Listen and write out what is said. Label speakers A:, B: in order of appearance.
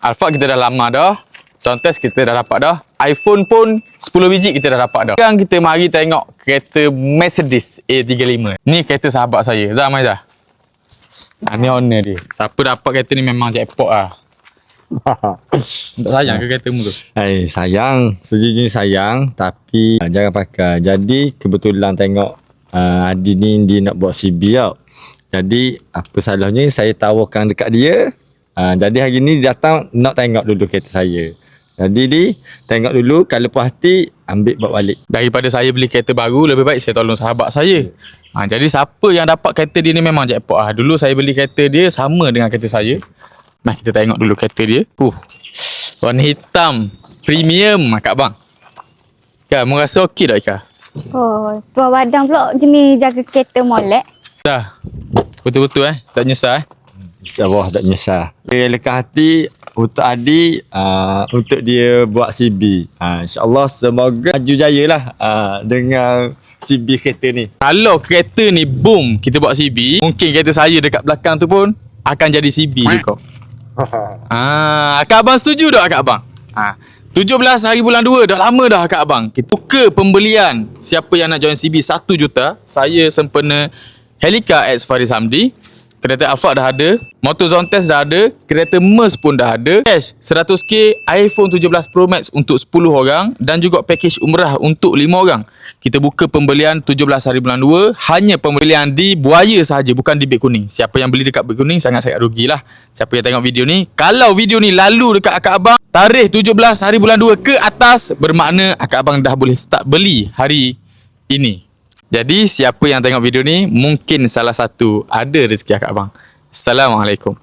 A: Alphard kita dah lama dah. Zontes kita dah dapat dah. iPhone pun 10 biji kita dah dapat dah. Sekarang kita mari tengok kereta Mercedes A35. Ni kereta sahabat saya, Zah Maizah. Ni owner dia. Siapa dapat kereta ni memang jackpot lah. Tak sayang ke kereta mu tu?
B: Sayang, sejujurnya sayang, tapi jangan pakai. Jadi kebetulan tengok Adi ni dia nak buat CB tau. Jadi apa salahnya saya tawarkan dekat dia. Jadi hari ni dia datang nak tengok dulu kereta saya. Jadi dia tengok dulu, kalau puas hati ambil bawa balik.
A: Daripada saya beli kereta baru, lebih baik saya tolong sahabat saya. Jadi siapa yang dapat kereta dia ni memang jackpot lah. Dulu saya beli kereta dia sama dengan kereta saya. Mari kita tengok dulu kereta dia. Warna hitam, premium Kak Abang. Ika, mu rasa okey tak Ika?
C: Oh, Tuan Badang pula jenis jaga kereta molek.
A: Dah. Betul-betul tak nyesal
B: InsyaAllah tak menyesal. Lekas hati untuk Adi, untuk dia buat CB. InsyaAllah semoga maju jaya lah dengan CB kereta ni.
A: Kalau kereta ni boom kita buat CB, mungkin kereta saya dekat belakang tu pun akan jadi CB juga. Kak Abang setuju tak Kak Abang? 17 hari bulan 2 dah lama dah Kak Abang. Kita buka pembelian siapa yang nak join CB 1 juta. Saya sempena Helica X Faris Hamdi. Kereta Alphard dah ada, motor Zontes dah ada, kereta Merc pun dah ada. Cash 100k, iPhone 17 Pro Max untuk 10 orang dan juga package umrah untuk 5 orang. Kita buka pembelian 17 hari bulan 2, hanya pembelian di Buaya sahaja, bukan di Beg Kuning. Siapa yang beli dekat Beg Kuning sangat-sangat rugilah. Siapa yang tengok video ni, kalau video ni lalu dekat Akak Abang tarikh 17 hari bulan 2 ke atas, bermakna Akak Abang dah boleh start beli hari ini. Jadi siapa yang tengok video ni mungkin salah satu ada rezeki Akak Abang. Assalamualaikum.